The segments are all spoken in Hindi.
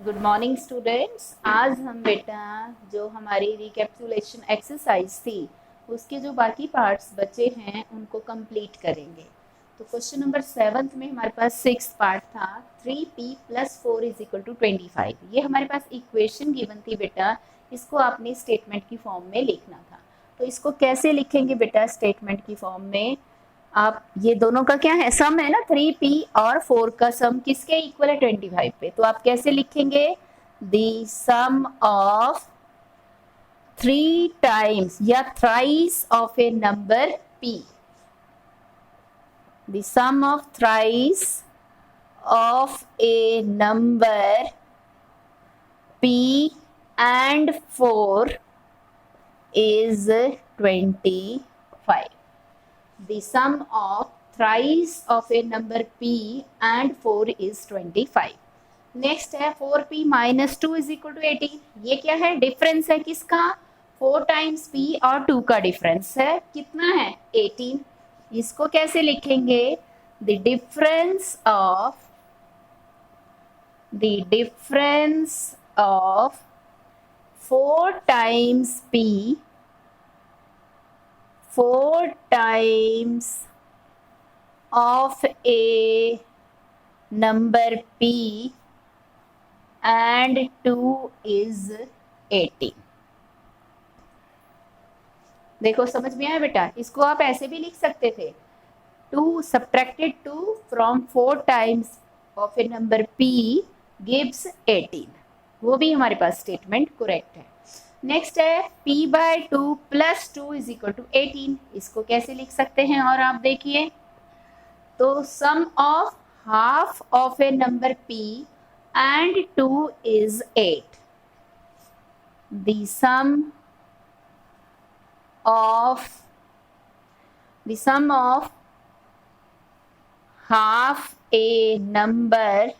Good morning students. आज हम बेटा जो हमारी रिकैप्सुलेशन एक्सरसाइज थी उसके जो बाकी पार्ट्स बचे हैं उनको कंप्लीट करेंगे। तो क्वेश्चन नंबर 7 में हमारे पास 6 पार्ट था। 3p + 4 = 25। ये हमारे पास इक्वेशन गिवन थी बेटा, इसको आपने स्टेटमेंट की फॉर्म में लिखना था। तो इसको कैसे लिखेंगे बेटा स्टेटमेंट की फॉर्म में? आप ये दोनों का क्या है, सम है ना, 3p और 4 का सम किसके इक्वल है? 25 पे। तो आप कैसे लिखेंगे? द सम ऑफ 3 टाइम्स या thrice of a number p। The sum of thrice of a number p and 4 is 25. The sum of thrice of a number p and 4 is 25. Next है 4p - 2 = 18। ये क्या है? डिफरेंस है किसका? 4 टाइम्स p और 2 का डिफरेंस है। कितना है? 18। इसको कैसे लिखेंगे? The difference of 4 times p, 4 times of a number p and 2 is 18। देखो समझ में आया बेटा? इसको आप ऐसे भी लिख सकते थे, 2 subtracted 2 from 4 times of a number p gives 18। वो भी हमारे पास स्टेटमेंट करेक्ट है। नेक्स्ट है p/2 + 2 = 18। इसको कैसे लिख सकते हैं? और आप देखिए, तो sum of half of a number p and 2 is 8। The sum of half a number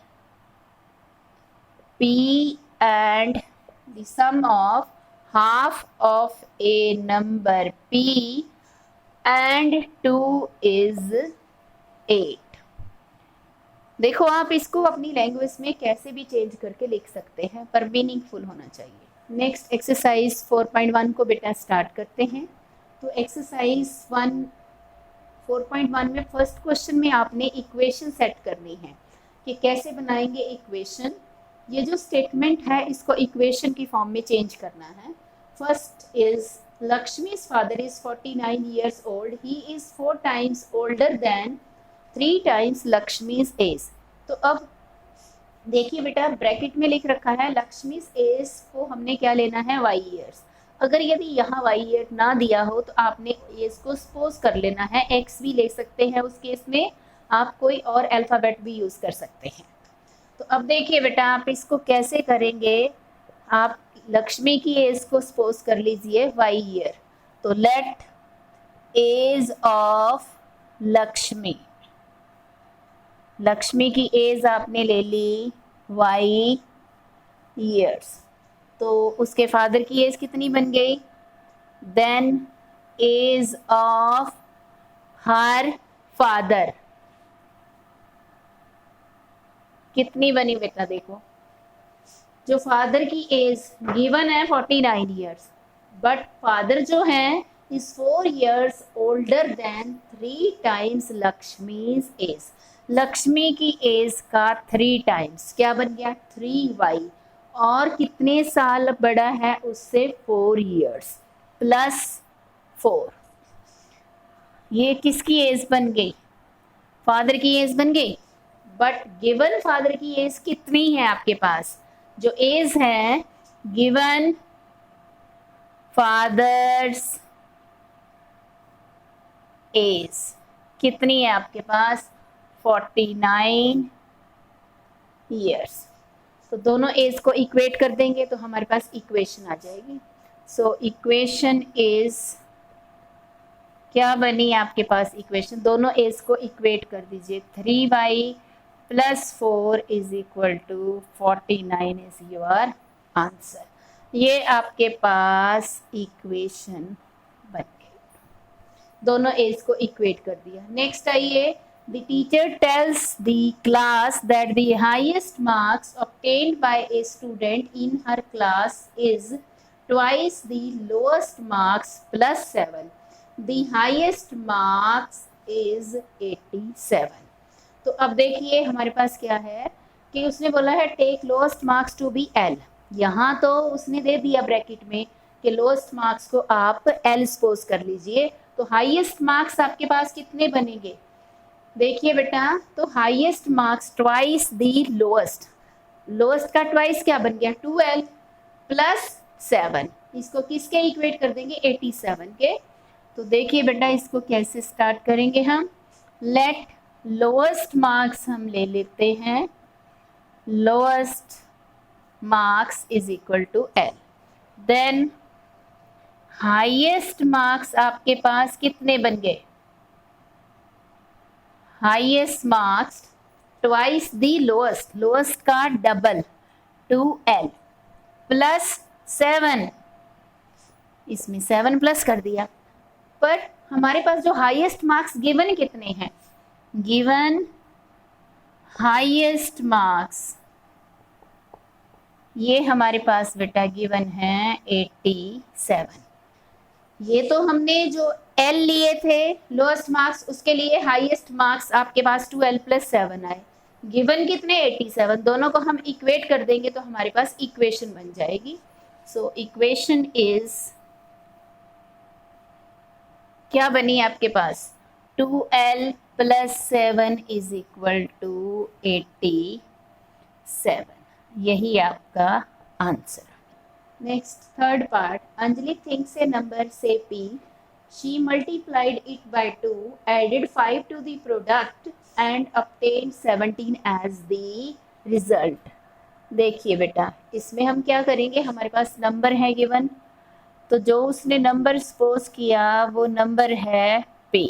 p and the sum of half of a number p and 2 is 8। देखो आप इसको अपनी लैंग्वेज में कैसे भी चेंज करके लिख सकते हैं, पर मीनिंगफुल होना चाहिए। नेक्स्ट एक्सरसाइज 4.1 को बेटा स्टार्ट करते हैं। तो एक्सरसाइज 4.1 में फर्स्ट क्वेश्चन में आपने इक्वेशन सेट करनी है कि कैसे बनाएंगे इक्वेशन। ये जो स्टेटमेंट है इसको इक्वेशन की फॉर्म में चेंज करना है। First is Lakshmi's father is 49 years old. He is 4 times older than 3 times Lakshmi's age। तो अब देखिए बेटा, ब्रैकेट में लिख रखा है लक्ष्मी's एज को हमने क्या लेना है? y years. अगर यदि यहाँ y ईयर ना दिया हो तो आपने एज को सपोज कर लेना है, x भी ले सकते हैं। उस केस में आप कोई और अल्फ़ाबेट भी यूज कर सकते हैं। तो अब देखिए बेटा, आप इसको कैसे करेंगे? आप लक्ष्मी की एज को सपोज कर लीजिए y ईयर। तो लेट एज ऑफ लक्ष्मी की एज आपने ले ली y ईयर्स। तो उसके फादर की एज कितनी बन गई? Then age of her father कितनी बनी बेटा? देखो, जो फादर की एज गिवन है 49 ईयर्स, बट फादर जो है is 4 years older than 3 times Lakshmi's age. Lakshmi की एज का 3 टाइम्स क्या बन गया? 3y। और कितने साल बड़ा है उससे? 4 ईयर्स +4। ये किसकी एज बन गई? फादर की एज बन गई। बट गिवन फादर की एज कितनी है आपके पास? जो एज है गिवन फादर्स एज कितनी है आपके पास? 49 ईयर्स। तो दोनों एज को इक्वेट कर देंगे तो हमारे पास इक्वेशन आ जाएगी। सो इक्वेशन इज क्या बनी आपके पास? इक्वेशन दोनों एज को इक्वेट कर दीजिए। 3y + 4 = 49 is your answer. ये आपके पास इक्वेशन बन गई। दोनों एज को इक्वेट कर दिया। नेक्स्ट आइए The teacher tells the class that the highest marks obtained by a student in her class is twice the lowest marks plus 7. The highest marks is 87. तो अब देखिए हमारे पास क्या है कि उसने बोला है take lowest marks to be L. यहाँ तो उसने दे दिया ब्रैकेट में कि लोएस्ट मार्क्स को आप एल सपोज कर लीजिए, तो हाईएस्ट मार्क्स आपके पास कितने बनेंगे? देखिए बेटा, तो highest marks twice the lowest, lowest का ट्वाइस क्या बन गया 2l प्लस 7, इसको किसके इक्वेट कर देंगे 87 के। तो देखिए बेटा इसको कैसे स्टार्ट करेंगे हम, लेट लोएस्ट मार्क्स हम ले लेते हैं, lowest marks is equal to L, then highest marks आपके पास कितने बन गए, highest marks twice the lowest, lowest का डबल 2l प्लस 7, इसमें 7 प्लस कर दिया, पर हमारे पास जो हाईएस्ट मार्क्स गिवन कितने हैं, गिवन हाईएस्ट मार्क्स ये हमारे पास बेटा गिवन है 87। ये तो हमने जो L लिए थे लोएस्ट मार्क्स, उसके लिए हाईएस्ट मार्क्स आपके पास 2l प्लस 7 आए, गिवन कितने 87, दोनों को हम इक्वेट कर देंगे तो हमारे पास इक्वेशन बन जाएगी। सो इक्वेशन इज क्या बनी आपके पास, 2l plus 7 is equal to 87, यही आपका answer. Next third part, Anjali thinks a number say p, she multiplied it by 2, added 5 to the product and obtained 17 as the result। देखिए बेटा इसमें हम क्या करेंगे, हमारे पास नंबर है गिवन, तो जो उसने नंबर सपोज किया वो नंबर है p,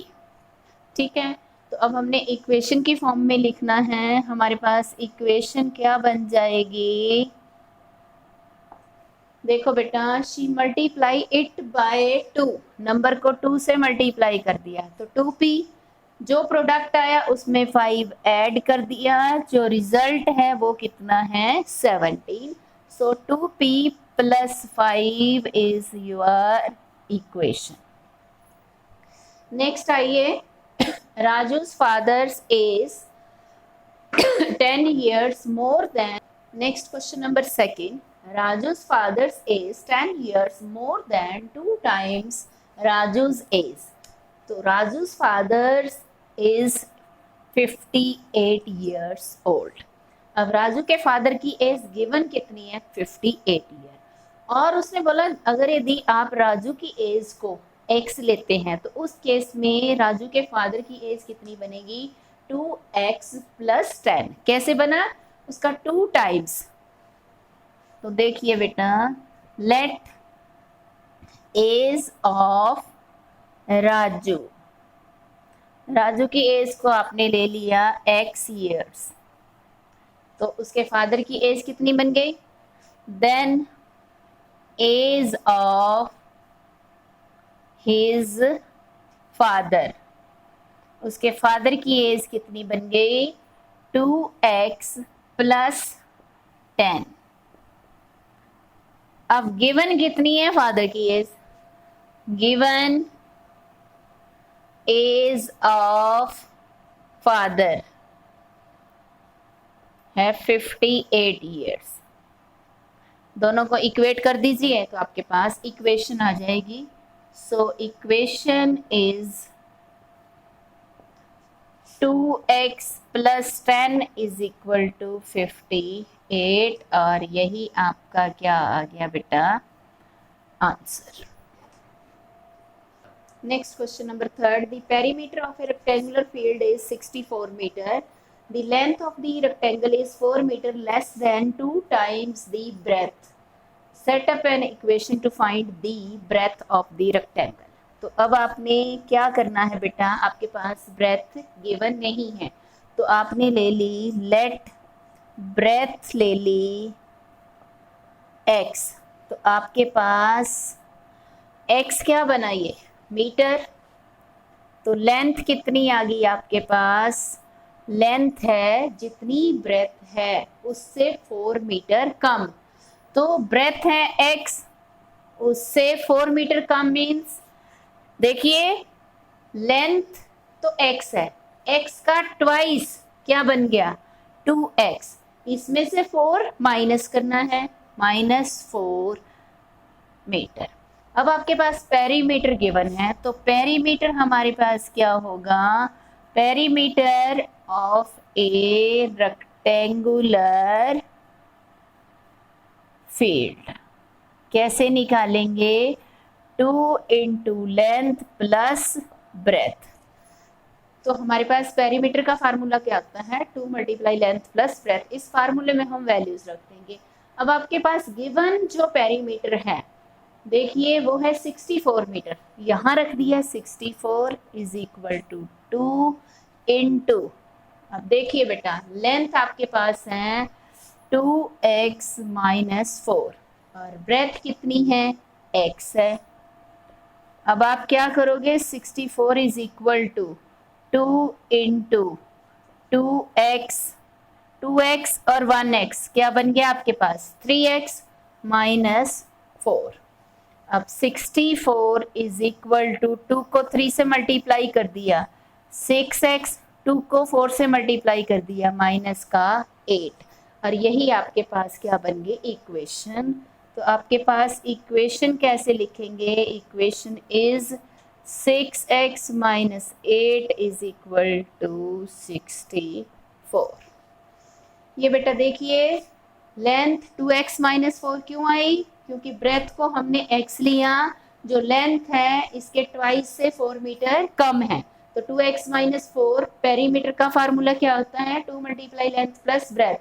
ठीक है। तो अब हमने इक्वेशन की फॉर्म में लिखना है, हमारे पास इक्वेशन क्या बन जाएगी, देखो बेटा she multiply it by 2, number को 2 से मल्टीप्लाई कर दिया तो 2p, जो प्रोडक्ट आया उसमें 5 ऐड कर दिया, जो रिजल्ट है वो कितना है 17। सो 2p plus 5 is your equation. Next आइए, राजू's father's is 10 years more than, next question number second, Raju's father's is 10 years more than 2 times Raju's age। तो Raju's father's is 58 years old। अब राजू के फादर की एज गिवन कितनी है 58 ईयर, और उसने बोला अगर यदि आप राजू की एज को x लेते हैं तो उस केस में राजू के फादर की एज कितनी बनेगी 2x प्लस 10। कैसे बना, उसका 2 टाइम्स, तो देखिए बेटा let age of Raju, Raju की एज को आपने ले लिया x ईयर्स, तो उसके फादर की एज कितनी बन गई, then age of his father, उसके फादर की एज कितनी बन गई 2x प्लस 10। अब गिवन कितनी है फादर की age, given age of father है 58 ईयर्स, दोनों को इक्वेट कर दीजिए तो आपके पास इक्वेशन आ जाएगी। So equation is 2x plus 10 is equal to 58, और यही आपका क्या आ गया बेटा answer. Next question number third, the perimeter of a rectangular field is 64 meter. The length of the rectangle is 4 meter less than 2 times the breadth. Set up an equation to find the breadth of the rectangle। तो अब आपने क्या करना है बेटा, आपके पास breadth given नहीं है तो आपने ले ली let breadth ले ली x, तो आपके पास x क्या बना, ये मीटर, तो लेंथ कितनी आ गई आपके पास, लेंथ है जितनी ब्रेथ है उससे 4 मीटर कम, तो ब्रेथ है x, उससे 4 मीटर कम मीन्स देखिए लेंथ तो x है, x का ट्वाइस क्या बन गया 2x, इसमें से 4 माइनस करना है, -4 मीटर। अब आपके पास पेरीमीटर गिवन है, तो पेरीमीटर हमारे पास क्या होगा, perimeter of A rectangular field कैसे निकालेंगे, 2 इंटू लेंथ प्लस ब्रेथ। तो हमारे पास पेरीमीटर का फार्मूला क्या आता है, 2 मल्टीप्लाई लेंथ प्लस ब्रेथ। इस फार्मूले में हम वैल्यूज रख देंगे। अब आपके पास गिवन जो पेरीमीटर है देखिए वो है 64 मीटर, यहाँ रख दिया 64 इज इक्वल टू 2 इंटू, अब देखिए बेटा लेंथ आपके पास है 2x माइनस 4 और ब्रेथ कितनी है x है। अब आप क्या करोगे, 64 is equal to 2 into 2x और 1x क्या बन गया आपके पास 3x माइनस 4। अब 64 इज इक्वल टू 2 को 3 से मल्टीप्लाई कर दिया 6x, 2 को 4 से मल्टीप्लाई कर दिया माइनस का 8, और यही आपके पास क्या बन गए इक्वेशन। तो आपके पास इक्वेशन कैसे लिखेंगे, equation is 6x minus 8 is equal to 64। ये बेटा देखिए लेंथ 2x माइनस 4 क्यों आई, क्योंकि ब्रेथ को हमने x लिया, जो लेंथ है इसके ट्वाइस से 4 मीटर कम है, तो 2x माइनस 4 पेरीमीटर का फार्मूला क्या होता है 2 मल्टीप्लाई लेंथ प्लस ब्रेथ।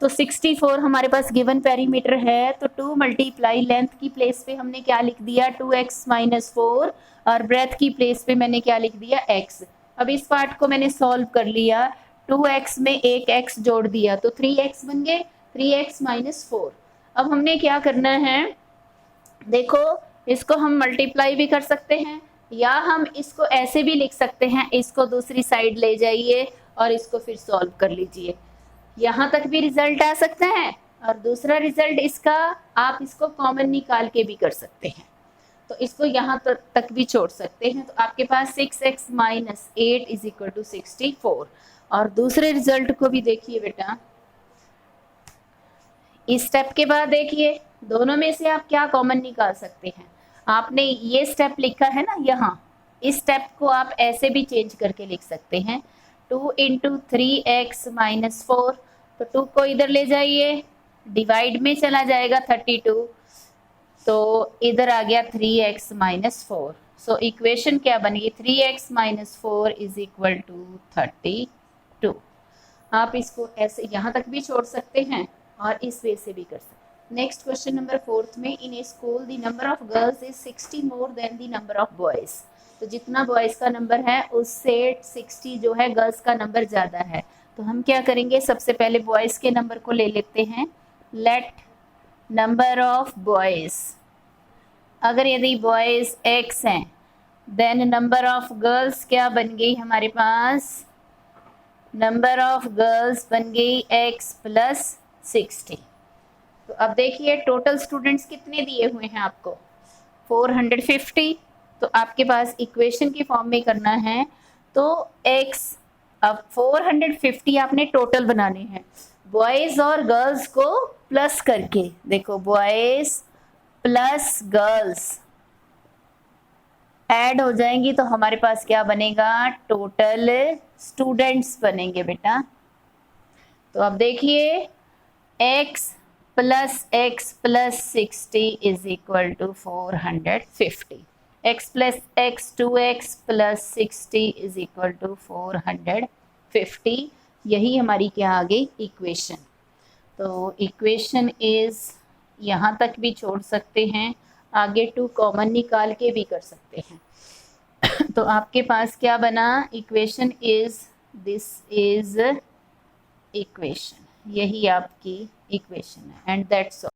तो 64 हमारे पास गिवन पेरीमीटर है, तो 2 मल्टीप्लाई लेंथ की प्लेस पे हमने क्या लिख दिया 2x माइनस 4 और ब्रेथ की प्लेस पे मैंने क्या लिख दिया x। अब इस पार्ट को मैंने सॉल्व कर लिया, 2x में एक x जोड़ दिया तो 3x बन गए, 3x माइनस 4। अब हमने क्या करना है, देखो इसको हम मल्टीप्लाई भी कर सकते हैं या हम इसको ऐसे भी लिख सकते हैं, इसको दूसरी साइड ले जाइए और इसको फिर सॉल्व कर लीजिए, यहाँ तक भी रिजल्ट आ सकता है। और दूसरा रिजल्ट इसका आप इसको कॉमन निकाल के भी कर सकते हैं, तो इसको यहाँ तक भी छोड़ सकते हैं। तो आपके पास 6x minus 8 is equal to 64। और दूसरे रिजल्ट को भी देखिए बेटा, इस स्टेप के बाद देखिए दोनों में से आप क्या कॉमन निकाल सकते हैं। आपने ये स्टेप लिखा है ना यहाँ, इस स्टेप को आप ऐसे भी चेंज करके लिख सकते हैं 2 इंटू 3x माइनस 4, तो 2 को इधर ले जाइए, डिवाइड में चला जाएगा 32, तो इधर आ गया 3x माइनस 4। सो इक्वेशन क्या बनेगी 3x minus 4 is equal to 32। आप इसको ऐसे यहाँ तक भी छोड़ सकते हैं और इस वे से भी कर सकते हैं। नेक्स्ट क्वेश्चन नंबर 4 में, in a school the number of girls is 60 more than the number of boys. तो जितना बॉयज का नंबर है उससे 60 जो है गर्ल्स का नंबर ज़्यादा है। तो हम क्या करेंगे, सबसे पहले बॉयज़ के नंबर को ले लेते हैं। लेट नंबर ऑफ बॉयज़, अगर यदि बॉयज़ x हैं देन नंबर ऑफ गर्ल्स क्या बन गई हमारे पास, नंबर ऑफ गर्ल्स बन गई x प्लस 60। तो अब देखिए टोटल स्टूडेंट्स कितने दिए हुए हैं आपको 450। तो आपके पास इक्वेशन की फॉर्म में करना है, तो x, अब 450 आपने टोटल बनाने हैं, बॉयज़ और गर्ल्स को प्लस करके, देखो बॉयज़ प्लस गर्ल्स ऐड हो जाएंगी तो हमारे पास क्या बनेगा, टोटल स्टूडेंट्स बनेंगे बेटा। तो अब देखिए x plus 60 is equal to 450, x plus x 2x plus 60 is equal to 450। यही हमारी क्या आ गई इक्वेशन। तो इक्वेशन इज यहाँ तक भी छोड़ सकते हैं, आगे 2 कॉमन निकाल के भी कर सकते हैं। तो आपके पास क्या बना, equation is, this is equation, यही आपकी इक्वेशन है एंड दैट्स ऑल।